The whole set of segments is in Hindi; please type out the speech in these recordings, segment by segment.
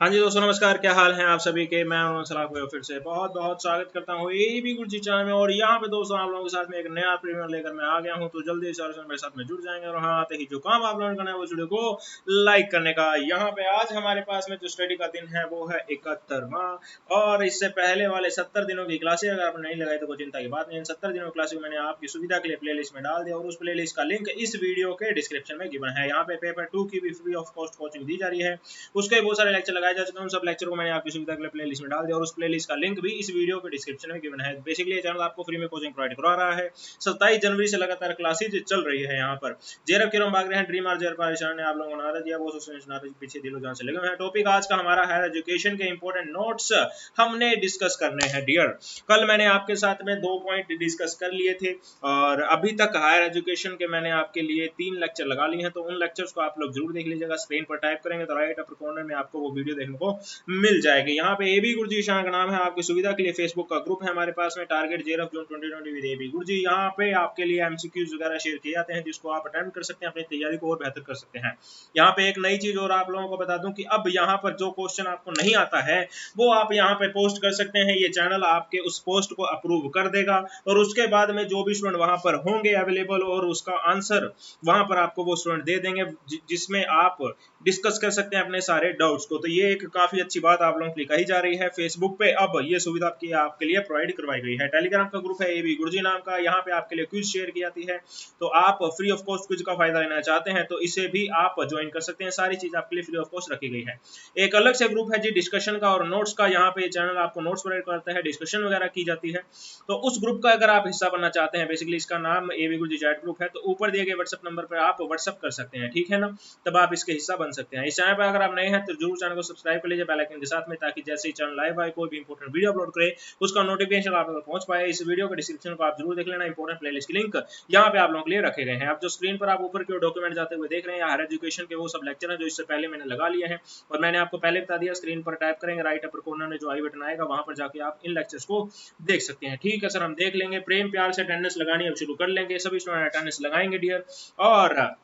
हाँ जी दोस्तों नमस्कार, क्या हाल है आप सभी के। मैं उमर सलाम को फिर से बहुत बहुत स्वागत करता हूँ एबी गुरुजी चैनल में। और यहाँ पे दोस्तों आप लोगों के साथ में एक नया प्रीमियर लेकर मैं आ गया हूँ, तो जल्दी से मेरे साथ में जुड़ जाएंगे। और हाँ, आते ही जो काम आप लोगों ने करना है वो वीडियो को लाइक करने का। यहाँ पे आज हमारे पास में जो स्टडी का दिन है वो है 71वां। और इससे पहले वाले 70 दिनों की क्लासेज अगर आपने नहीं लगाई तो कोई चिंता की बात नहीं। इन 70 दिनों की क्लासेज मैंने आपकी सुविधा के लिए प्ले में डाल दिया, और उस प्ले का लिंक इस वीडियो के डिस्क्रिप्शन में गिवन है। यहाँ पे पेपर 2 की भी फ्री ऑफ कॉस्ट कोचिंग दी जा रही है, उसके बहुत सारे लेक्चर लगाए जा चुके हैं। उन सब लेक्चर को मैंने आपकी सुविधा के लिए प्लेलिस्ट में डाल दिया, और उस प्लेलिस्ट का लिंक भी इस वीडियो के डिस्क्रिप्शन में गिवन है। बेसिकली ये चैनल आपको फ्री में कोचिंग प्रोवाइड करवा रहा है। 27 जनवरी से लगातार क्लासेज चल रही है। यहाँ पर जेरफ किरम भाग रहे हैं, ड्रीम आर जेर ने आप लोगों को नारा दिया, वो नारा पीछे दिलो जान से लगे हुए हैं। टॉपिक आज का हमारा हायर एजुकेशन के इंपॉर्टेंट नोट्स हमने डिस्कस करने हैं डियर। कल मैंने आपके साथ में 2 पॉइंट डिस्कस कर लिए थे, और अभी तक हायर एजुकेशन के मैंने आपके लिए 3 लेक्चर लगा लिए हैं, तो उन लेक्चर्स को आप लोग जरूर देख लीजिएगा। स्क्रीन पर टाइप करेंगे तो राइट अपर कॉर्नर में आपको वो वीडियो देखने को मिल जाएगी। यहाँ पे एबी गुरुजी चैनल का नाम है, आपकी सुविधा के लिए फेसबुक का ग्रुप है हमारे पास में, टारगेट जेरफ जून 2020 विद एबी गुरुजी। यहाँ पे आपके लिए एमसीक्यूज वगैरह शेयर किए जाते हैं, जिसको आप अटेम्प्ट कर सकते हैं, अपनी तैयारी को और बेहतर कर सकते हैं। यहाँ पे एक नई चीज और आप लोगों को बता दूं कि अब यहाँ पर जो क्वेश्चन आपको नहीं आता है वो आप यहाँ पे पोस्ट कर सकते हैं। ये चैनल आपके उस पोस्ट को अप्रूव कर देगा, और उसके बाद में जो भी स्टूडेंट वहां पर होंगे अवेलेबल, और उसका आंसर वहां पर आपको वो स्टूडेंट दे देंगे, जिसमें आप डिस्कस कर सकते हैं अपने सारे डाउट्स को। तो ये एक काफी अच्छी बात आप लोगों के लिए कही जा रही है। फेसबुक पे अब ये सुविधा आपके लिए प्रोवाइड करवाई गई है। टेलीग्राम का ग्रुप है एबी गुरुजी नाम का, यहाँ पे आपके लिए क्विज शेयर की जाती है, तो आप फ्री ऑफ कॉस्ट क्विज का फायदा लेना चाहते हैं तो इसे भी आप ज्वाइन कर सकते हैं। सारी चीज आपके लिए फ्री ऑफ कॉस्ट रखी गई है। एक अलग से ग्रुप है जी डिस्कशन का और नोट्स का, यहाँ पे चैनल आपको नोट्स प्रोवाइड करता है, डिस्कशन वगैरह की जाती है। तो उस ग्रुप का अगर आप हिस्सा बनना चाहते हैं, बेसिकली इसका नाम एबी गुरुजी चैट ग्रुप है, तो ऊपर दिए गए व्हाट्सएप नंबर पर आप व्हाट्सएप कर सकते हैं, ठीक है ना। तब आप इसके हिस्सा बन सकते हैं। इस चैनल पर अगर आप नए हैं तो जरूर चैनल को सब्सक्राइब कर लीजिए बेल आइकन के साथ में, ताकि जैसे ही चैनल लाइव आए कोई भी इंपॉर्टेंट वीडियो अपलोड करे उसका नोटिफिकेशन आप तक पहुंच पाए। इस वीडियो के डिस्क्रिप्शन को आप जरूर देख लेना, इंपॉर्टेंट प्लेलिस्ट की लिंक यहाँ पे आप लोगों के लिए रखे गए हैं। आप जो स्क्रीन पर आप ऊपर की ओर डॉक्यूमेंट जाते हुए देख रहे हैं, हायर एजुकेशन के वो सब लेक्चर हैं जो इससे पहले मैंने लगा लिए हैं, और मैंने आपको पहले बता दिया। स्क्रीन पर टाइप करेंगे, राइट अपर कॉर्नर में जो आई बटन आएगा वहां पर जाके आप इन लेक्चर्स को देख सकते हैं। ठीक है सर, हम देख लेंगे। प्रेम प्यार से अटेंडेंस लगानी अब शुरू कर लेंगे, सभी स्टूडेंट अटेंडेंस लगाएंगे डियर। और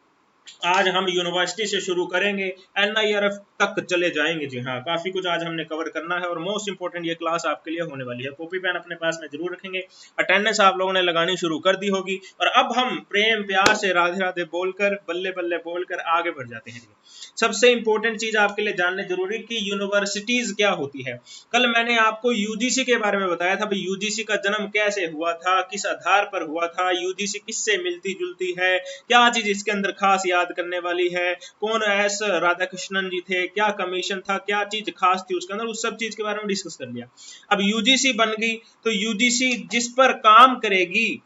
आज हम यूनिवर्सिटी से शुरू करेंगे, एनआईआरएफ तक चले जाएंगे। जी हाँ, काफी कुछ आज हमने कवर करना है, और मोस्ट इंपोर्टेंट ये क्लास आपके लिए होने वाली है। कॉपी पेन अपने पास में जरूर रखेंगे। अटेंडेंस आप लोगों ने लगानी शुरू कर दी होगी, और अब हम प्रेम प्यार से राधे राधे बोलकर बल्ले बल्ले बोलकर आगे बढ़ जाते हैं। सबसे इंपॉर्टेंट चीज आपके लिए जानने जरूरी कि यूनिवर्सिटीज क्या होती है। कल मैंने आपको यूजीसी के बारे में बताया था, भाई यूजीसी का जन्म कैसे हुआ था, किस आधार पर हुआ था, यूजीसी किससे मिलती जुलती है, क्या चीज इसके अंदर खास याद करने वाली है, कौन एस राधाकृष्णन जी थे, क्या कमीशन था, क्या चीज खास थी उसके अंदर, उस सब चीज के बारे में डिस्कस कर लिया। अब यूजीसी बन गई तो यूजीसी जिस पर काम करेगी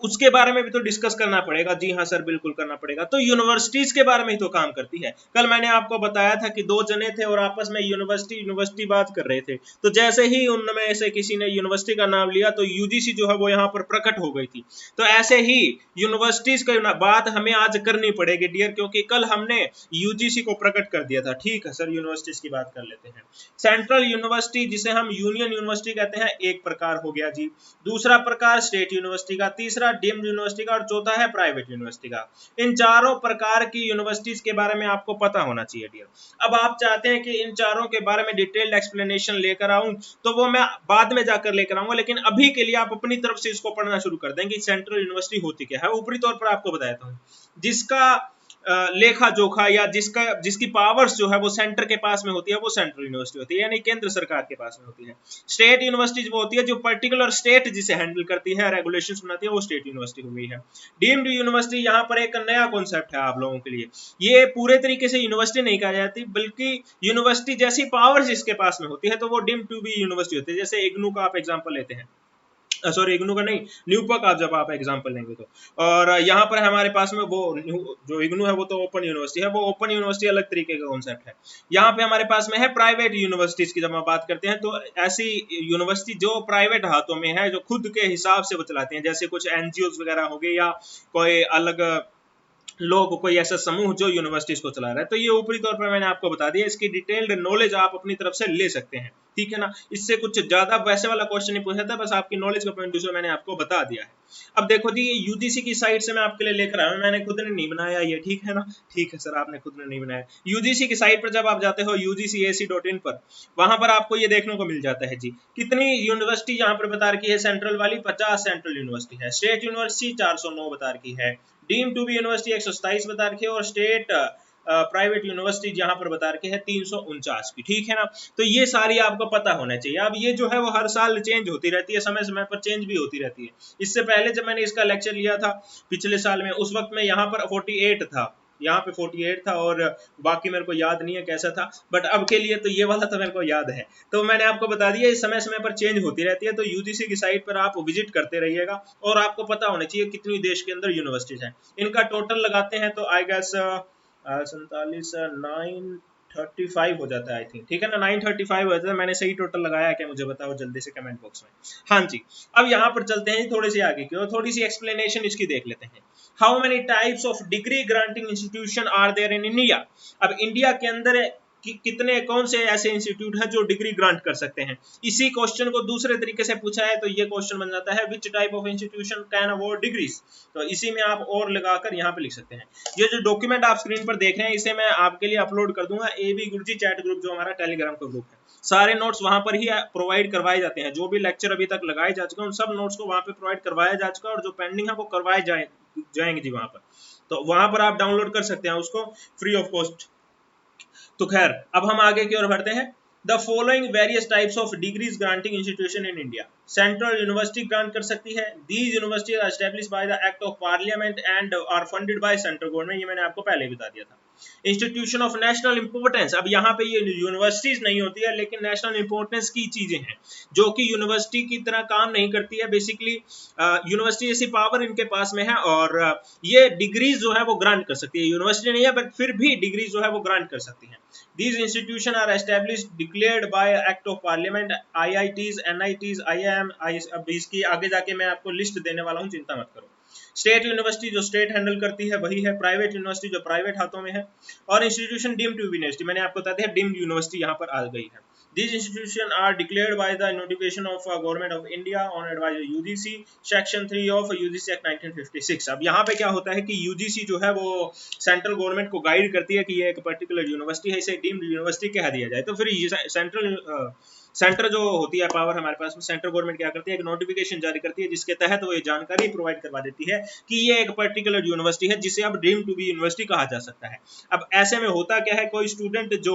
उसके बारे में भी तो डिस्कस करना पड़ेगा। जी हाँ सर, बिल्कुल करना पड़ेगा। तो यूनिवर्सिटीज के बारे में ही तो काम करती है। कल मैंने आपको बताया था कि 2 जने थे और आपस में यूनिवर्सिटी बात कर रहे थे, तो जैसे ही उनमें से किसी ने यूनिवर्सिटी का नाम लिया तो यूजीसी जो है वो यहाँ पर प्रकट हो गई थी। तो ऐसे ही यूनिवर्सिटीज की बात हमें आज करनी पड़ेगी डियर, क्योंकि कल हमने यूजीसी को प्रकट कर दिया था। ठीक है सर, यूनिवर्सिटीज की बात कर लेते हैं। सेंट्रल यूनिवर्सिटी जिसे हम यूनियन यूनिवर्सिटी कहते हैं, एक प्रकार हो गया जी। दूसरा प्रकार स्टेट यूनिवर्सिटी का, तीसरा डीम्ड यूनिवर्सिटी का, और चौथा है प्राइवेट यूनिवर्सिटी का। इन चारों प्रकार की यूनिवर्सिटीज के बारे में आपको पता होना चाहिए डियर। अब आप चाहते हैं कि इन चारों के बारे में डिटेल्ड एक्सप्लेनेशन लेकर आऊं, तो वो मैं बाद में जाकर लेकर आऊंगा, लेकिन अभी के लिए आप अपनी तरफ से इसको पढ़ना शुरू कर दें कि सेंट्रल यूनिवर्सिटी होती क्या है। ऊपरी तौर पर आपको बताया था, जिसका लेखा जोखा या जिसकी पावर्स जो है वो सेंटर के पास में होती है, वो सेंट्रल यूनिवर्सिटी होती है, यानी केंद्र सरकार के पास में होती है। स्टेट यूनिवर्सिटीज वो होती है जो पर्टिकुलर स्टेट जिसे हैंडल करती है, रेगुलेशंस बनाती है, वो स्टेट यूनिवर्सिटी हो गई है। डीम्ड यूनिवर्सिटी यहाँ पर एक नया कॉन्सेप्ट है आप लोगों के लिए। ये पूरे तरीके से यूनिवर्सिटी नहीं कहा जाती, बल्कि यूनिवर्सिटी जैसी पावर्स जिसके पास में होती है तो वो डीम्ड टू बी यूनिवर्सिटी होती है। जैसे इग्नू का आप एग्जाम्पल लेते हैं, सॉरी इग्नू का नहीं, न्यूपा का जब आप एग्जांपल लेंगे तो। और यहाँ पर हमारे पास में वो जो इग्नू है वो तो ओपन यूनिवर्सिटी है, वो ओपन यूनिवर्सिटी अलग तरीके का कॉन्सेप्ट है। यहाँ पे हमारे पास में है प्राइवेट यूनिवर्सिटीज की। जब हम बात करते हैं तो ऐसी यूनिवर्सिटी जो प्राइवेट हाथों में है, जो खुद के हिसाब से वो चलाते हैं, जैसे कुछ एनजीओ वगैरह हो गए या कोई अलग लोग, कोई ऐसा समूह जो यूनिवर्सिटीज को चला रहा है। तो ये ऊपरी तौर पर मैंने आपको बता दिया, इसकी डिटेल्ड नॉलेज आप अपनी तरफ से ले सकते हैं, ठीक है ना। इससे कुछ ज्यादा वैसे वाला क्वेश्चन नहीं पूछा था, बस आपकी नॉलेज का पॉइंट ऑफ व्यू मैंने आपको बता दिया है। अब देखो जी, ये यूजीसी की साइट से मैं आपके लिए लेकर आया हूँ, मैंने खुद ने नहीं बनाया ये, ठीक है ना? ठीक है सर, आपने खुद ने नहीं बनाया। यूजीसी की साइट पर जब आप जाते हो ugcac.in पर, वहां पर आपको ये देखने को मिल जाता है जी कितनी यूनिवर्सिटी यहाँ पर बता रखी है। सेंट्रल वाली 50 सेंट्रल यूनिवर्सिटी है, स्टेट यूनिवर्सिटी 409 बता रखी है, डीम टू बी यूनिवर्सिटी 127 बता रखी है, और स्टेट प्राइवेट यूनिवर्सिटी जहां पर बता रखे हैं 349 की, ठीक है ना? तो ये सारी आपको पता होना चाहिए। अब ये जो है वो हर साल चेंज होती रहती है, समय समय पर चेंज भी होती रहती है। इससे पहले जब मैंने इसका लेक्चर लिया था पिछले साल में, उस वक्त में यहाँ पर 48 था, यहाँ पे 48 था, और बाकी मेरे को याद नहीं है कैसा था, बट अब के लिए तो ये वाला तो मेरे को याद है। तो मैंने आपको बता दिया, इस समय समय पर चेंज होती रहती है। तो यूजीसी की साइट पर आप विजिट करते रहिएगा, और आपको पता होना चाहिए कितनी देश के अंदर यूनिवर्सिटीज हैं। इनका टोटल लगाते हैं तो आई गेस 47 935 हो जाता है आई थिंक, ठीक है ना? 935 हो जाता है। मैंने सही टोटल लगाया है क्या, मुझे बताओ जल्दी से कमेंट बॉक्स में। हाँ जी, अब यहाँ पर चलते हैं थोड़ी सी आगे की और थोड़ी सी एक्सप्लेनेशन इसकी देख लेते हैं। How many types of degree granting institution are there in India. अब इंडिया के अंदर कितने कौन से ऐसे इंस्टीट्यूट हैं जो डिग्री ग्रांट कर सकते हैं। इसी क्वेश्चन को दूसरे तरीके से पूछा है तो ये क्वेश्चन बन जाता है which type of institution can award degrees. तो इसी में आप और लगाकर यहाँ पे लिख सकते हैं। ये जो डॉक्यूमेंट आप स्क्रीन पर देख रहे हैं, इसे मैं आपके लिए अपलोड कर दूंगा AB गुरुजी चैट ग्रुप, जो हमारा टेलीग्राम का ग्रुप है। सारे नोट्स वहां पर ही प्रोवाइड करवाए जाते हैं, जो भी लेक्चर अभी तक लगाए जा चुके हैं उन सब नोट्स को वहां पे प्रोवाइड करवाया जा चुका है, और जो पेंडिंग है वो करवाए जाएंगे जी वहां पर। तो वहां पर आप डाउनलोड कर सकते हैं उसको फ्री ऑफ कॉस्ट। तो खैर, अब हम आगे की ओर बढ़ते हैं। The following various types of degrees granting institution in India. Central university ग्रांट कर सकती है। These universities are established by the act of parliament and are funded by central government. ये मैंने आपको पहले ही बता दिया था। इंस्टीट्यूशन ऑफ नेशनल इंपोर्टेंस, अब यहाँ पे ये यूनिवर्सिटीज नहीं होती है, लेकिन नेशनल इंपोर्टेंस की चीजें हैं जो कि यूनिवर्सिटी की तरह काम नहीं करती है। बेसिकली यूनिवर्सिटी जैसी पावर इनके पास में है, और ये डिग्रीज जो है वो ग्रांट कर सकती है। यूनिवर्सिटी नहीं है बट फिर भी डिग्रीज जो है वो ग्रांट कर सकती है। These institutions are established declared by Act of Parliament, IITs, NITs, IIM। अब इसकी आगे जाके मैं आपको लिस्ट देने वाला हूँ, चिंता मत करो। स्टेट यूनिवर्सिटी जो स्टेट हैंडल करती है वही है, प्राइवेट यूनिवर्सिटी जो प्राइवेट हाथों में है, और इंस्टीट्यूशन डीम्ड यूनिवर्सिटी, मैंने आपको बता दिया डीम्ड यूनिवर्सिटी यहाँ पर आ गई है। These institutions are declared by the notification of Government of India on advice of UGC, Section 3 of UGC Act 1956। अब यहाँ पे क्या होता है कि UGC जो है वो सेंट्रल गवर्नमेंट को गाइड करती है कि ये एक पर्टिकुलर यूनिवर्सिटी है, इसे डीम्ड यूनिवर्सिटी कह दिया जाए। तो फिर सेंटर जो होती है पावर हमारे पास में, सेंट्रल गवर्नमेंट क्या करती है, एक नोटिफिकेशन जारी करती है जिसके तहत वो ये जानकारी प्रोवाइड करवा देती है कि ये एक पर्टिकुलर यूनिवर्सिटी है जिसे अब डीम्ड टू बी यूनिवर्सिटी कहा जा सकता है। अब ऐसे में होता क्या है, कोई स्टूडेंट जो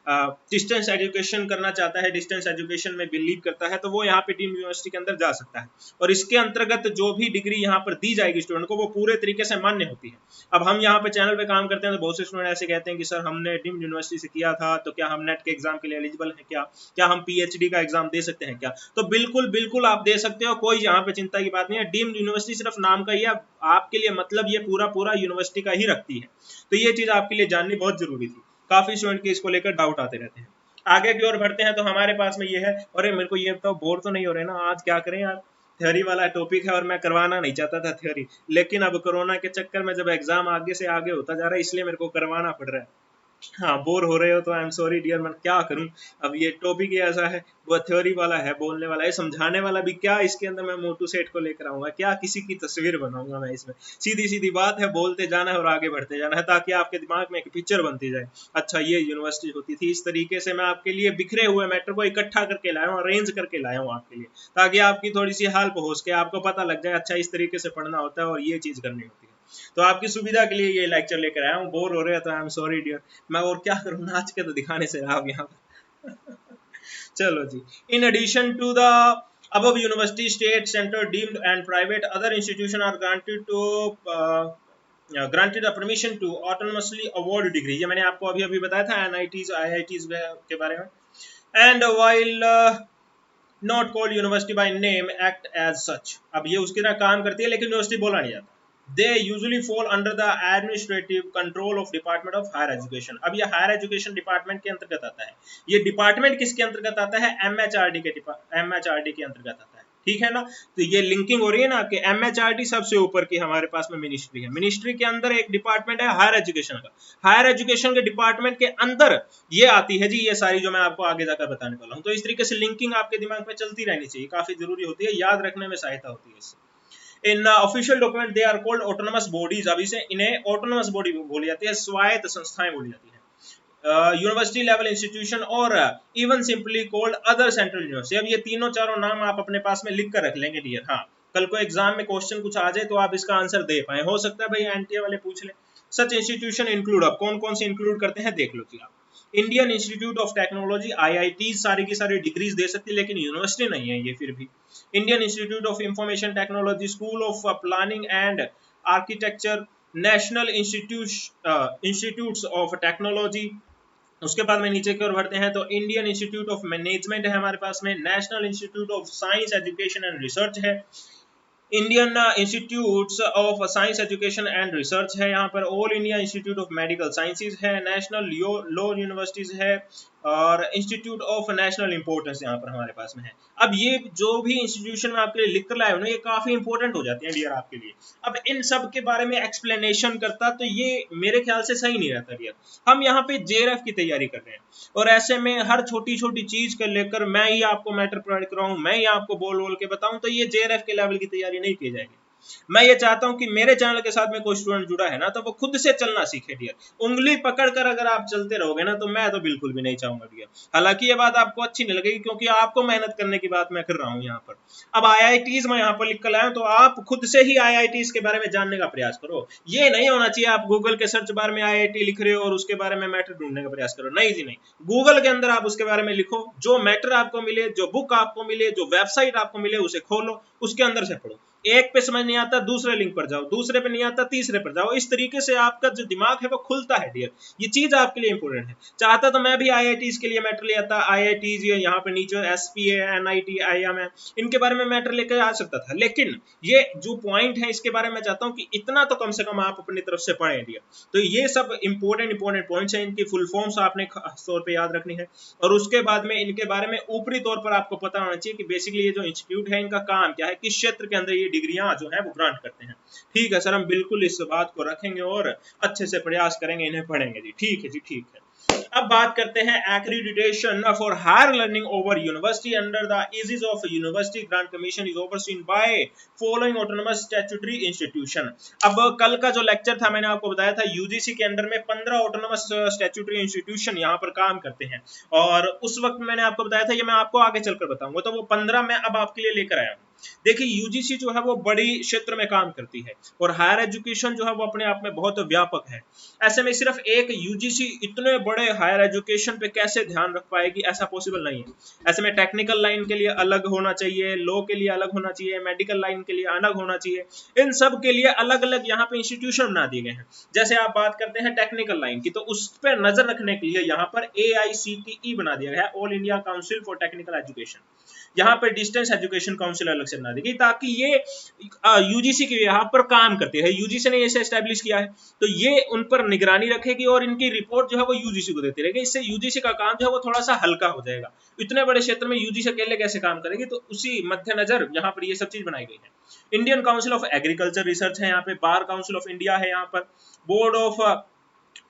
डिस्टेंस एजुकेशन करना चाहता है, डिस्टेंस एजुकेशन में बिलीव करता है, तो वो यहाँ पे डीम्ड यूनिवर्सिटी के अंदर जा सकता है, और इसके अंतर्गत जो भी डिग्री यहाँ पर दी जाएगी स्टूडेंट को वो पूरे तरीके से मान्य होती है। अब हम यहाँ पे चैनल पे काम करते हैं तो बहुत से स्टूडेंट ऐसे कहते हैं कि सर हमने डीम्ड यूनिवर्सिटी से किया था, तो क्या हम नेट के एग्जाम के लिए एलिजिबल है क्या हम PhD का एग्जाम दे सकते हैं क्या? तो बिल्कुल बिल्कुल आप दे सकते हो, कोई यहाँ पे चिंता की बात नहीं है। डीम्ड यूनिवर्सिटी सिर्फ नाम का ही है, आपके लिए मतलब ये पूरा यूनिवर्सिटी का ही रखती है। तो ये चीज आपके लिए जाननी बहुत जरूरी थी। काफी स्टूडेंट के इसको लेकर डाउट आते रहते हैं। आगे की ओर बढ़ते हैं तो हमारे पास में ये है, अरे मेरे को ये तो बोर तो नहीं हो रहे ना, आज क्या करें यार, थ्योरी वाला टॉपिक है और मैं करवाना नहीं चाहता था थ्योरी, लेकिन अब कोरोना के चक्कर में जब एग्जाम आगे से आगे होता जा रहा है इसलिए मेरे को करवाना पड़ रहा है। हाँ, बोर हो रहे हो तो आई एम सॉरी डियर, मैं क्या करूं। अब ये टॉपिक ही ऐसा है, वो थ्योरी वाला है, बोलने वाला है, समझाने वाला भी क्या। इसके अंदर मैं मोटू सेठ को लेकर आऊंगा क्या, किसी की तस्वीर बनाऊंगा मैं इसमें। सीधी सीधी बात है, बोलते जाना है और आगे बढ़ते जाना है ताकि आपके दिमाग में एक पिक्चर बनती जाए। अच्छा ये यूनिवर्सिटी होती थी, इस तरीके से मैं आपके लिए बिखरे हुए मैटर को इकट्ठा करके लाया हूँ, अरेंज करके लाया हूँ आपके लिए, ताकि आपकी थोड़ी सी हेल्प हो सके, आपको पता लग जाए अच्छा इस तरीके से पढ़ना होता है और ये चीज करनी होती है। तो आपकी सुविधा के लिए ये लेक्चर लेकर आया हूँ। बोर हो रहे हैं तो आई एम सॉरी डियर, मैं और क्या करूँ, नाच के तो दिखाने से आप यहाँ पर चलो जी। In addition to the above university, state, center, deemed and private other institution are granted a permission to autonomously award degree। ये मैंने आपको अभी अभी बताया था NITs IITs के बारे में। and while not called university by name act as such। अब ये उसकी तरह काम करती है लेकिन यूनिवर्सिटी बोला नहीं जाता। They usually fall under the administrative control of Department of Higher Education। अब ये हायर एजुकेशन डिपार्टमेंट के अंतर्गत आता है। ये डिपार्टमेंट किसके अंतर्गत आता है, MHRD के अंतर्गत आता है, ठीक है ना। तो ये लिंकिंग हो रही है ना कि MHRD सबसे ऊपर की हमारे पास में मिनिस्ट्री है, मिनिस्ट्री के अंदर एक डिपार्टमेंट है हायर एजुकेशन का, हायर एजुकेशन के डिपार्टमेंट के अंदर ये आती है जी ये सारी जो मैं आपको आगे जाकर बताने वाला हूँ। तो इस तरीके से लिंकिंग आपके दिमाग में चलती रहनी चाहिए, काफी जरूरी होती है, याद रखने में सहायता होती है इससे। In official document they are called autonomous bodies. अभी से इन्हें ऑटोनमस बॉडी बोली जाती है, स्वायत्त संस्थाएं बोली जाती है। यूनिवर्सिटी लेवल इंस्टीट्यूशन और even simply called other central university. अब ये तीनों चारों नाम आप अपने पास में लिख कर रख लेंगे डियर। हाँ, कल को एग्जाम में क्वेश्चन कुछ आ जाए तो आप इसका आंसर दे पाए, हो सकता है भाई एनटीए वाले पूछ ले। सच इंस्टीट्यूशन इंक्लूड, अब कौन कौन से इंक्लूड करते हैं देख लो जी आप। Indian institute of technology, IIT सारी की सारी डिग्रीज दे सकती है लेकिन यूनिवर्सिटी नहीं है ये फिर भी। Indian institute of information technology, school of planning and architecture, national institutes of technology. उसके बाद में नीचे की ओर बढ़ते हैं तो इंडियन इंस्टीट्यूट ऑफ मैनेजमेंट है हमारे पास में, national institute of science education and research है, Indian institutes of science education and research है यहाँ पर, all India institute of medical sciences है, नेशनल लॉ यूनिवर्सिटीज है और इंस्टीट्यूट ऑफ नेशनल इंपोर्टेंस यहाँ पर हमारे पास में है। अब ये जो भी इंस्टीट्यूशन में आपके लिए लिख कर लाए हो ना, ये काफी इंपॉर्टेंट हो जाते हैं डियर आपके लिए। अब इन सब के बारे में एक्सप्लेनेशन करता तो ये मेरे ख्याल से सही नहीं रहता डियर। हम यहाँ पे जेआरएफ की तैयारी कर रहे हैं और ऐसे में हर छोटी छोटी चीज को लेकर मैं ही आपको मैटर प्रोवाइड कराऊं, मैं ही आपको बोल बोल के बताऊं, तो ये जेआरएफ के लेवल की तैयारी नहीं की जाएगी। मैं ये चाहता हूं कि मेरे चैनल के साथ में कोई स्टूडेंट जुड़ा है ना तो वो खुद से चलना सीखे डियर। उंगली पकड़कर अगर आप चलते रहोगे ना तो मैं तो बिल्कुल भी नहीं चाहूंगा डियर। हालांकि ये बात आपको अच्छी नहीं लगेगी क्योंकि आपको मेहनत करने की बात मैं कर रहा हूं यहाँ पर। अब आईआईटीज में यहाँ पर लिख कर लाया तो आप खुद से ही आईआईटीज के बारे में जानने का प्रयास करो। ये नहीं होना चाहिए आप गूगल के सर्च बार में आईआईटी लिख रहे हो और उसके बारे में मैटर ढूंढने का प्रयास करो। नहीं जी नहीं, गूगल के अंदर आप उसके बारे में लिखो, जो मैटर आपको मिले, जो बुक आपको मिले, जो वेबसाइट आपको मिले उसे खोलो, उसके अंदर से पढ़ो। एक पे समझ नहीं आता दूसरे लिंक पर जाओ, दूसरे पे नहीं आता तीसरे पर जाओ। इस तरीके से आपका जो दिमाग है वो खुलता है डियर। ये चीज आपके लिए इंपॉर्टेंट है। चाहता तो मैं भी आईआईटीज के लिए मैटर ले आता, आईआईटीज यहाँ पे नीचे एसपीए, एनआईटी, आईएमए, इनके बारे में मैटर लेकर आ सकता था, लेकिन ये जो पॉइंट है इसके बारे में चाहता हूँ कि इतना तो कम से कम आप अपनी तरफ से पढ़ें डियर। तो ये सब इंपॉर्टेंट पॉइंट्स हैं, इनकी फुल फॉर्म्स आपने खास तौर पे याद रखनी है और उसके बाद में इनके बारे में ऊपरी तौर पर आपको पता होना चाहिए कि बेसिकली ये जो इंस्टीट्यूट है इनका काम क्या है, किस क्षेत्र के अंदर ये डिग्रियां जो है वो ग्रांट करते हैं। ठीक है सर, हम बिल्कुल इस बात को रखेंगे और अच्छे से प्रयास करेंगे, इन्हें पढ़ेंगे जी। ठीक है जी, ठीक है। अब बात करते हैं accreditation for higher learning over university under the aegis of university grant commission is overseen by following autonomous statutory institution. अब कल का जो लेक्चर था मैंने आपको बताया था यूजीसी के अंडर में 15 ऑटोनमस स्टैट्यूटरी इंस्टीट्यूशन यहाँ पर काम करते हैं और उस वक्त मैंने आपको बताया था, ये मैं आपको आगे चलकर बताऊंगा, तो वो 15 मैं अब आपके लिए लेकर आया हूँ। देखिए यूजीसी जो है वो बड़ी क्षेत्र में काम करती है और हायर एजुकेशन जो है वो अपने आप में बहुत व्यापक है। ऐसे में सिर्फ एक यूजीसी इतने बड़े हायर एजुकेशन पे कैसे ध्यान रख पाएगी, ऐसा पॉसिबल नहीं है। ऐसे में टेक्निकल लाइन के लिए अलग होना चाहिए, लॉ के लिए अलग होना चाहिए, मेडिकल लाइन के लिए अलग होना चाहिए, इन सब के लिए अलग अलग यहाँ पे इंस्टीट्यूशन बना दिए गए हैं। जैसे आप बात करते हैं टेक्निकल लाइन की तो उस पर नजर रखने के लिए यहाँ पर AICTE बना दिया गया है, all India council for technical education. यहाँ पर डिस्टेंस एजुकेशन काउंसिल अलग से बना दी गई ताकि ये यूजीसी के यहाँ पर काम करते हैं। यूजीसी ने इसे एस्टैब्लिश किया है तो ये उन पर निगरानी रखेगी और इनकी रिपोर्ट जो है वो यूजीसी को देती रहेगी। इससे यूजीसी का काम जो है वो थोड़ा सा हल्का हो जाएगा। इतने बड़े क्षेत्र में यूजीसी अकेले कैसे काम करेगी, तो उसी मद्देनजर यहाँ पर ये सब चीज बनाई गई है। Indian council of agriculture research है यहाँ पे, बार काउंसिल ऑफ इंडिया है यहाँ पर, board of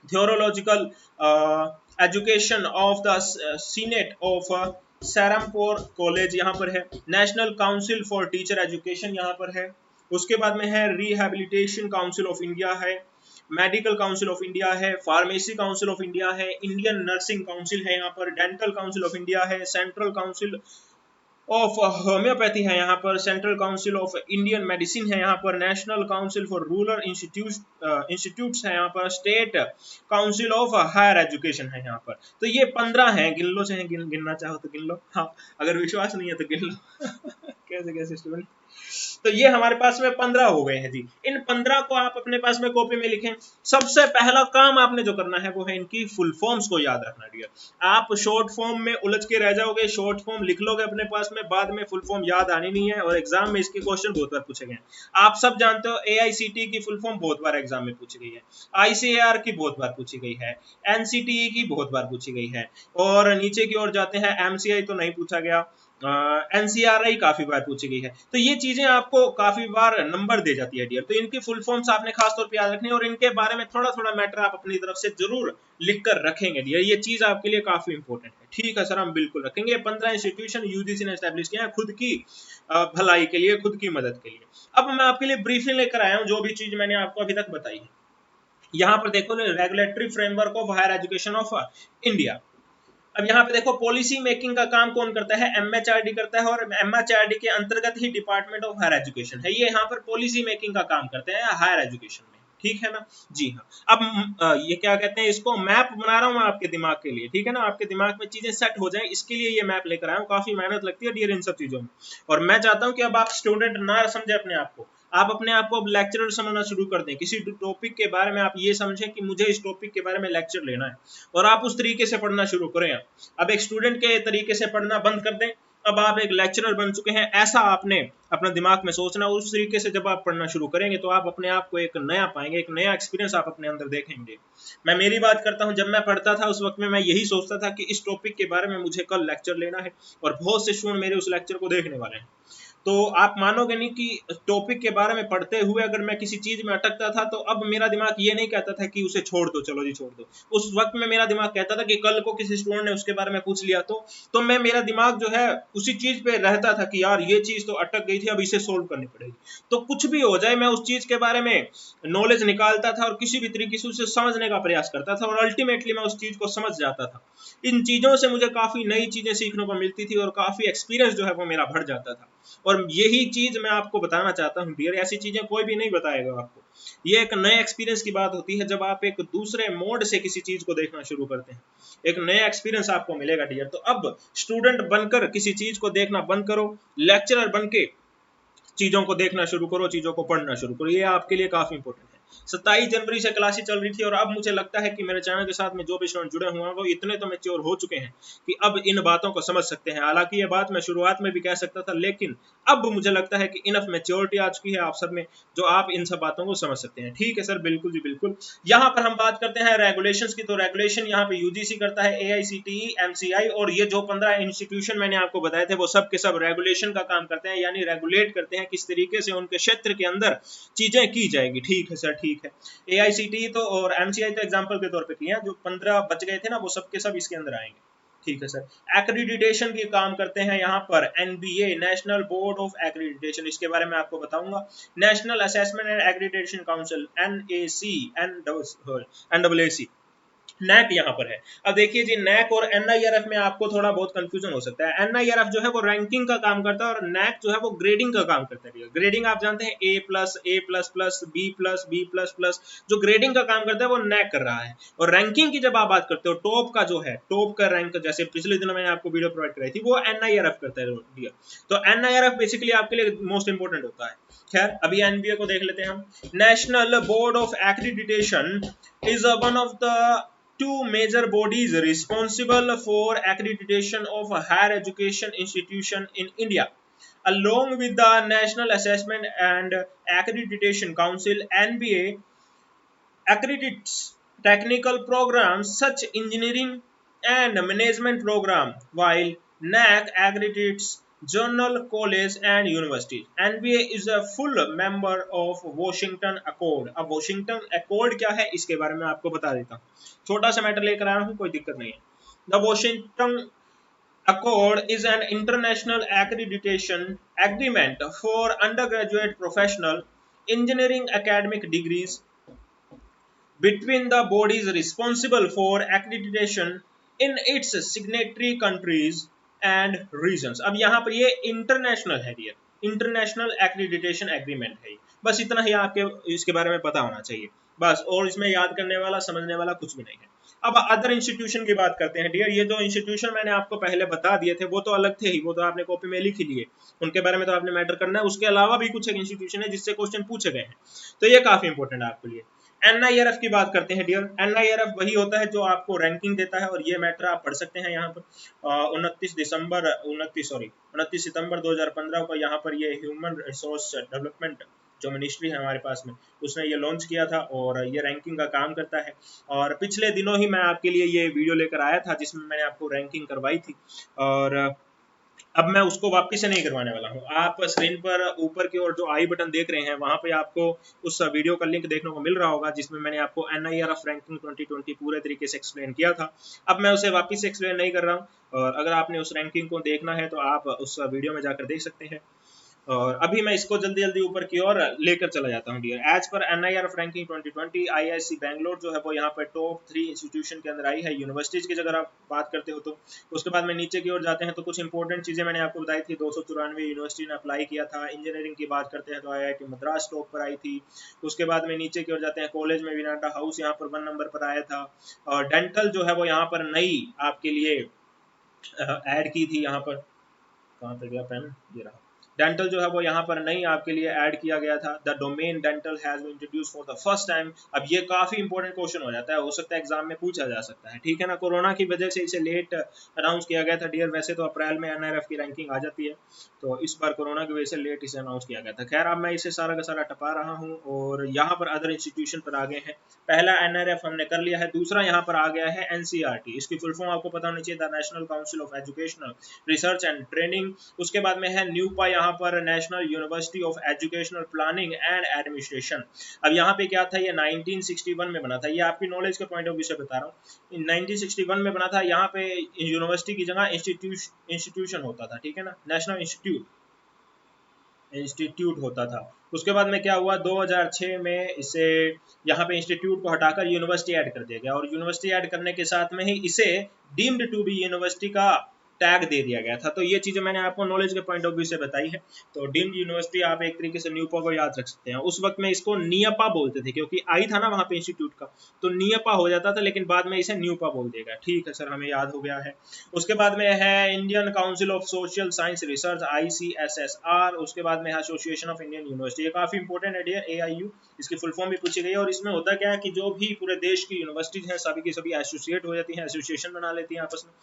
theological education of the senate of Serampore college यहाँ पर है, national council for teacher education यहाँ पर है, उसके बाद में है रिहैबिलिटेशन काउंसिल ऑफ इंडिया है, मेडिकल काउंसिल ऑफ इंडिया है, फार्मेसी काउंसिल ऑफ इंडिया है, इंडियन नर्सिंग काउंसिल है यहाँ पर, डेंटल काउंसिल ऑफ इंडिया है, सेंट्रल काउंसिल ऑफ होम्योपैथी है यहाँ पर, central council of Indian medicine है यहाँ पर, national council for rural institutes है यहाँ पर, state council of higher education है यहाँ पर। तो ये 15 हैं, गिन लो, चाहे गिनना चाहो तो गिन लो, हाँ अगर विश्वास नहीं है तो गिन लो कैसे कैसे स्टूडेंट। तो ये हमारे पास में 15 हो गए हैं जी। इन 15 को आप अपने पास में कॉपी में लिखें। सबसे पहला काम आपने जो करना है वो है इनकी फुल फॉर्म्स को याद रखना डियर। आप शॉर्ट फॉर्म में उलझ के रह जाओगे, शॉर्ट फॉर्म लिख लोगे अपने पास में, बाद में फुल फॉर्म याद आनी नहीं है और एग्जाम में इसके क्वेश्चन बहुत बार पूछे गए। आप सब जानते हो AICTE की फुल फॉर्म बहुत बार एग्जाम में पूछी गई है, ICAR की बहुत बार पूछी गई है, NCTE की बहुत बार पूछी गई है और नीचे की ओर जाते हैं MCI तो नहीं पूछा गया, एनसीआरआई काफी बार पूछी गई है। तो ये चीजें आपको काफी बार नंबर दे जाती है डियर। तो इनकी फुल फॉर्म्स आपने खास तौर पे याद रखनी है और इनके बारे में थोड़ा थोड़ा मैटर आप अपनी तरफ से जरूर लिख कर रखेंगे डियर। ये चीज आपके लिए काफी इंपॉर्टेंट है। ठीक है सर, हम बिल्कुल रखेंगे। 15 इंस्टीट्यूशन यूजीसी ने एस्टैब्लिश किया है खुद की भलाई के लिए, खुद की मदद के लिए। अब मैं आपके लिए ब्रीफिंग लेकर आया हूँ जो भी चीज मैंने आपको अभी तक बताई है। यहाँ पर देखो, regulatory framework of higher education of India. अब यहाँ पे देखो, पॉलिसी मेकिंग का काम कौन करता है? एमएचआरडी करता है, और एमएचआरडी के अंतर्गत ही डिपार्टमेंट ऑफ हायर एजुकेशन है। ये यहाँ पर पॉलिसी मेकिंग का काम करते हैं हायर एजुकेशन में। ठीक है ना जी हाँ। अब ये क्या कहते हैं, इसको मैप बना रहा हूँ मैं आपके दिमाग के लिए। ठीक है ना, आपके दिमाग में चीजें सेट हो जाए, इसके लिए ये मैप लेकर आया हूँ। काफी मेहनत लगती है डियर इन सब चीजों में, और मैं चाहता हूँ कि अब आप स्टूडेंट ना समझे अपने आप को, आप अपने आप को अब लेक्चरर समझना शुरू कर दें। किसी टॉपिक के बारे में आप ये समझें कि मुझे इस टॉपिक के बारे में लेक्चर लेना है, और आप उस तरीके से पढ़ना शुरू करें। अब एक स्टूडेंट के तरीके से पढ़ना बंद कर दें, अब आप एक लेक्चरर बन चुके हैं, ऐसा आपने अपना दिमाग में सोचना। उस तरीके से जब आप पढ़ना शुरू करेंगे तो आप अपने आप को एक नया पाएंगे, एक नया एक्सपीरियंस आप अपने अंदर देखेंगे। मैं मेरी बात करता हूं, जब मैं पढ़ता था उस वक्त में मैं यही सोचता था कि इस टॉपिक के बारे में मुझे कल लेक्चर लेना है, और बहुत से स्टूडेंट मेरे उस लेक्चर को देखने वाले हैं। तो आप मानोगे नहीं कि टॉपिक के बारे में पढ़ते हुए अगर मैं किसी चीज में अटकता था, तो अब मेरा दिमाग ये नहीं कहता था कि उसे छोड़ दो, चलो जी छोड़ दो। उस वक्त में मेरा दिमाग कहता था कि कल को किसी स्टूडेंट ने उसके बारे में पूछ लिया तो मैं, मेरा दिमाग जो है उसी चीज पे रहता था कि यार ये चीज तो अटक गई थी, अब इसे सोल्व करनी पड़ेगी। तो कुछ भी हो जाए मैं उस चीज के बारे में नॉलेज निकालता था और किसी भी तरीके से उसे समझने का प्रयास करता था, और अल्टीमेटली मैं उस चीज को समझ जाता था। इन चीजों से मुझे काफी नई चीजें सीखने को मिलती थी, और काफी एक्सपीरियंस जो है वो मेरा बढ़ जाता था। और यही चीज मैं आपको बताना चाहता हूँ डियर, ऐसी चीजें कोई भी नहीं बताएगा आपको। ये एक नए एक्सपीरियंस की बात होती है, जब आप एक दूसरे मोड से किसी चीज को देखना शुरू करते हैं, एक नया एक्सपीरियंस आपको मिलेगा डियर। तो अब स्टूडेंट बनकर किसी चीज को देखना बंद करो, लेक्चरर बन के चीजों को देखना शुरू करो, चीजों को पढ़ना शुरू करो। ये आपके लिए काफी इंपॉर्टेंट है। 27 जनवरी से क्लासेस चल रही थी, और अब मुझे लगता है कि मेरे चैनल के साथ में जो भी स्टूडेंट जुड़े हुए हैं वो इतने तो मैच्योर हो चुके हैं कि अब इन बातों को समझ सकते हैं। हालांकि ये बात मैं शुरुआत में भी कह सकता था, लेकिन अब मुझे लगता है कि इनफ मैच्योरिटी आ चुकी है आप सब में, जो आप इन सब बातों को समझ सकते हैं। ठीक है सर, बिल्कुल जी बिल्कुल। यहाँ पर हम बात करते हैं रेगुलेशंस की। तो रेगुलेशन यहाँ पे यूजीसी करता है, एआईसीटीई, एमसीआई, और ये जो 15 इंस्टीट्यूशन मैंने आपको बताए थे वो सब के सब रेगुलेशन का काम करते हैं, यानी रेगुलेट करते हैं किस तरीके से उनके क्षेत्र के अंदर चीजें की जाएगी। ठीक है सर, ठीक है। एआईसीटी तो और एमसीआई तो एग्जांपल के तौर पे किए हैं, जो 15 बच गए थे ना वो सब के सब इसके अंदर आएंगे। ठीक है सर। एक्रीडिटेशन की काम करते हैं यहाँ पर NBA, national board of accreditation, इसके बारे में आपको बताऊंगा। National assessment and accreditation council, NAC, NWAC, NAAC यहाँ पर है। अब देखिए जी, नैक और एनआईआरएफ में आपको थोड़ा बहुत कंफ्यूजन हो सकता है। एनआईआरएफ जो है वो रैंकिंग का काम करता है, और नैक जो है वो ग्रेडिंग का काम करता है। ग्रेडिंग आप जानते हैं, A plus, A plus plus, B plus, B plus plus, जो ग्रेडिंग का काम करता है वो नैक कर रहा है। और रैंकिंग की जब आप बात करते हो, टॉप का जो है, टॉप का रैंक, जैसे पिछले दिनों मैंने आपको वीडियो प्रोवाइड कराई थी, वो एनआईआरएफ करता है। तो एनआईआरएफ बेसिकली आपके लिए मोस्ट इंपोर्टेंट होता है। खैर, अभी एनबीए को देख लेते हैं हम। National board of accreditation is one of the two major bodies responsible for accreditation of higher education institution in India, along with the National Assessment and Accreditation Council. NBA accredits technical programs such engineering and management program, while NAC accredits journal, college and universities. NBA is a full member of Washington Accord. अब Washington Accord क्या है इसके बारे में आपको बता देता हूँ। छोटा सा मैटर लेकर आया हूँ, कोई दिक्कत नहीं है। The Washington Accord is an international accreditation agreement for undergraduate professional engineering academic degrees between the bodies responsible for accreditation in its signatory countries and regions. अब यहाँ पर ये इंटरनेशनल है, ये इंटरनेशनल एक्रीडिटेशन एग्रीमेंट है। बस इतना ही आपके इसके बारे में पता होना चाहिए बस, और इसमें याद करने वाला, समझने वाला कुछ भी नहीं है। अब अदर इंस्टीट्यूशन की बात करते हैं डियर। ये जो इंस्टीट्यूशन मैंने आपको पहले बता दिए थे वो तो अलग थे ही, वो तो आपने कॉपी में लिख ही लिए, उनके बारे में तो आपने मैटर करना है। उसके अलावा भी कुछ एक इंस्टीट्यूशन है जिससे क्वेश्चन पूछे गए हैं, तो ये काफी इंपॉर्टेंट है आपके लिए। एनआईआरएफ की बात करते हैं डियर। एनआईआरएफ वही होता है जो आपको रैंकिंग देता है, और ये मैटर आप पढ़ सकते हैं यहाँ पर। 29 सितंबर 2015 को यहाँ पर ये ह्यूमन रिसोर्स डेवलपमेंट जो मिनिस्ट्री है हमारे पास में, उसने ये लॉन्च किया था, और ये रैंकिंग का काम करता है। और पिछले दिनों ही मैं आपके लिए ये वीडियो लेकर आया था जिसमें मैंने आपको रैंकिंग करवाई थी। और अब मैं उसको वापस से नहीं करवाने वाला हूँ। आप स्क्रीन पर ऊपर की ओर जो आई बटन देख रहे हैं वहां पे आपको उस वीडियो का लिंक देखने को मिल रहा होगा जिसमें मैंने आपको NIRF रैंकिंग 2020 पूरे तरीके से एक्सप्लेन किया था। अब मैं उसे वापस से एक्सप्लेन नहीं कर रहा हूँ, और अगर आपने उस रैंकिंग को देखना है तो आप उस वीडियो में जाकर देख सकते हैं। और अभी मैं इसको जल्दी जल्दी ऊपर की ओर लेकर चला जाता हूँ dear. As per NIRF ranking 2020 IISc Bangalore जो है वो यहाँ पर टॉप 3 इंस्टीट्यूशन के अंदर आई है यूनिवर्सिटीज की अगर आप बात करते हो तो। उसके बाद में नीचे की ओर जाते हैं तो कुछ इंपॉर्टेंट चीजें मैंने आपको बताई थी। 294 यूनिवर्सिटी ने अप्लाई किया था। इंजीनियरिंग की बात करते हैं तो IIT मद्रास टॉप पर आई थी। उसके बाद में नीचे की ओर जाते हैं, कॉलेज में विनाटा हाउस यहाँ पर 1 नंबर पर आया था। और डेंटल जो है वो यहाँ पर नई आपके लिए ऐड की थी। यहाँ पर कहाँ पे गया पेन, ये रहा। डेंटल जो है वो यहाँ पर नहीं आपके लिए ऐड किया गया था। The domain dental has been introduced for the first time. अब ये काफी इंपॉर्टेंट क्वेश्चन हो जाता है, हो सकता है एग्जाम में पूछा जा सकता है, ठीक है ना। कोरोना की वजह से इसे लेट अनाउंस किया गया था डियर। वैसे तो अप्रैल में NIRF की रैंकिंग आ जाती है, तो इस बार कोरोना की वजह से लेट इसे अनाउंस किया गया था। खैर अब मैं इसे सारा का सारा टपा रहा हूँ और यहाँ पर अदर इंस्टीट्यूशन पर आ गए हैं। पहला NIRF हमने कर लिया है, दूसरा यहाँ पर आ गया है NCERT। इसकी फुल फॉर्म आपको पता होनी चाहिए, the national council of educational research and training. उसके बाद में है न्यूपा यहाँ पर, national university of educational planning and administration. अब यहाँ पे क्या था, ये 1961 में बना था। ये आपकी नॉलेज के पॉइंट ऑफ व्यू से बता रहा हूँ, 1961 में बना था। यहाँ पे यूनिवर्सिटी की जगह इंस्टीट्यूशन होता था, ठीक है ना, नेशनल इंस्टीट्यूट होता था। उसके बाद में क्या हुआ, 2006 में इसे यहाँ पे इंस्टीट्यूट को हटाकर यूनिवर्सिटी ऐड कर दिया गया, और यूनिवर्सिटी ऐड करने के साथ में ही इसे डीम्ड टू बी यूनिवर्सिटी का टैग दे दिया गया था। तो ये चीजें मैंने आपको नॉलेज के पॉइंट ऑफ व्यू से बताई है। तो डीम्ड यूनिवर्सिटी आप एक तरीके से न्यूपा को याद रख सकते हैं। उस वक्त में इसको नियपा बोलते थे क्योंकि आई था ना वहाँ पे इंस्टीट्यूट का, तो नियपा हो जाता था, लेकिन बाद में इसे न्यूपा बोल देगा। ठीक है सर, हमें याद हो गया है। उसके बाद में है Indian council of social science research ICSSR। उसके बाद में है एसोसिएशन ऑफ इंडियन यूनिवर्सिटी। ये काफी इंपॉर्टेंट है डियर, AIU। इसकी फुल फॉर्म भी पूछी गई है। और इसमें होता क्या है कि जो भी पूरे देश की यूनिवर्सिटीज हैं सभी की सभी एसोसिएट हो जाती हैं, एसोसिएशन बना लेती हैं आपस में,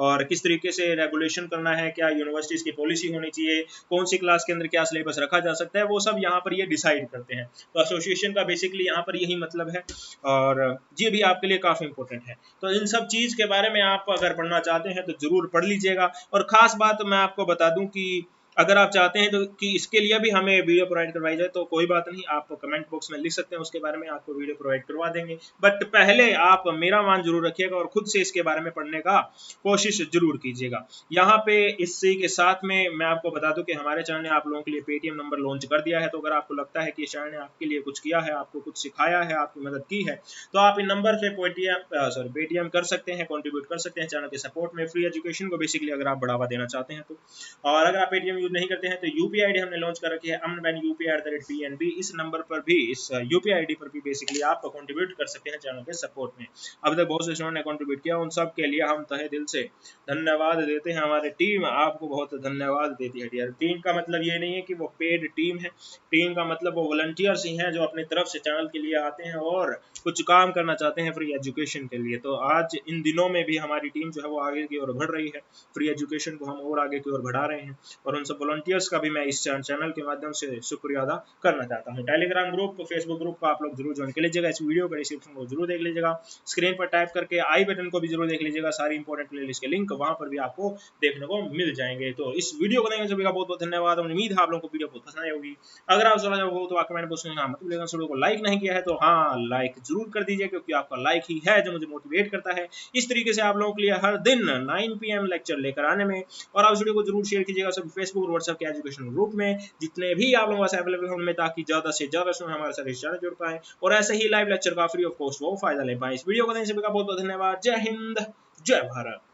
और किस तरीके से रेगुलेशन करना है, क्या यूनिवर्सिटीज की पॉलिसी होनी चाहिए, कौन सी क्लास के अंदर क्या सिलेबस रखा जा सकता है, वो सब यहाँ पर ये डिसाइड करते हैं। तो एसोसिएशन का बेसिकली यहाँ पर यही मतलब है, और ये भी आपके लिए काफी इंपॉर्टेंट है। तो इन सब चीज के बारे में आप अगर पढ़ना चाहते हैं तो जरूर पढ़ लीजिएगा। और खास बात मैं आपको बता दूं कि अगर आप चाहते हैं तो कि इसके लिए भी हमें वीडियो प्रोवाइड करवाई जाए तो कोई बात नहीं, आप कमेंट बॉक्स में लिख सकते हैं, उसके बारे में आपको वीडियो प्रोवाइड करवा देंगे। बट पहले आप मेरा मान जरूर रखिएगा और खुद से इसके बारे में पढ़ने का कोशिश जरूर कीजिएगा। यहाँ पे इसी के साथ में मैं आपको बता दूं कि हमारे चैनल ने आप लोगों के लिए पेटीएम नंबर लॉन्च कर दिया है। तो अगर आपको लगता है कि चैनल ने आपके लिए कुछ किया है, आपको कुछ सिखाया है, आपकी मदद की है, तो आप इन नंबर पे पेटीएम कर सकते हैं, कंट्रीब्यूट कर सकते हैं चैनल के सपोर्ट में, फ्री एजुकेशन को बेसिकली अगर आप बढ़ावा देना चाहते हैं तो। और अगर आप पेटीएम यूज नहीं करते हैं तो UPI ID हमने लॉन्च कर रखी है, amnbanUPI@PNB। इस नंबर पर भी, इस UPI ID पर भी बेसिकली आप कंट्रीब्यूट कर सकते हैं चैनल के सपोर्ट में। अब तक बहुत से स्टूडेंट ने कंट्रीब्यूट किया, उन सब के लिए हम तहे दिल से धन्यवाद देते हैं। हमारी टीम आपको बहुत धन्यवाद देती है डियर। टीम का मतलब ये नहीं है कि वो पेड टीम है, टीम का मतलब वो वॉलंटियर्स ही हैं जो अपनी तरफ से चैनल के लिए आते हैं और कुछ काम करना चाहते हैं फ्री एजुकेशन के लिए। तो आज इन दिनों में भी हमारी टीम जो है वो आगे की ओर बढ़ रही है, फ्री एजुकेशन को हम और आगे की ओर बढ़ा रहे हैं, और उन सब वॉलंटियर्स का भी मैं इस चैनल के माध्यम से शुक्रिया अदा करना चाहता हूँ। टेलीग्राम ग्रुप, फेसबुक ग्रुप को आप लोग जरूर ज्वाइन कर लीजिएगा। इस वीडियो का डिस्क्रिप्शन को जरूर देख लीजिएगा, स्क्रीन पर टाइप करके आई बटन को भी जरूर देख लीजिएगा, सारी इंपॉर्टेंट प्लेलिस्ट के लिंक वहां पर भी आपको देखने को मिल जाएंगे। तो इस वीडियो को देखने सभी का बहुत बहुत धन्यवाद। उम्मीद है आप लोगों को वीडियो बहुत पसंद आई होगी। अगर आप समझ हो तो कमेंट बॉक्स में मत भूलिएगा। वीडियो को लाइक नहीं किया है तो हाँ, लाइक जरूर कर दीजिए, क्योंकि आपका लाइक ही है जो मुझे मोटिवेट करता है इस तरीके से आप लोगों के लिए हर दिन 9 PM लेक्चर लेकर आने में। और आप वीडियो को जरूर शेयर कीजिएगा सभी फेसबुक और व्हाट्सएप के एजुकेशन ग्रुप में, जितने भी आप लोगों के पास अवेलेबल हैं उनमें, ताकि ज्यादा से ज्यादा स्टूडेंट हमारे साथ इस चैनल जुड़ पाए और ऐसे ही लाइव लेक्चर का फ्री ऑफ कॉस्ट वो फायदा ले पाए। इस वीडियो को देखने से बहुत बहुत धन्यवाद। जय हिंद, जय भारत।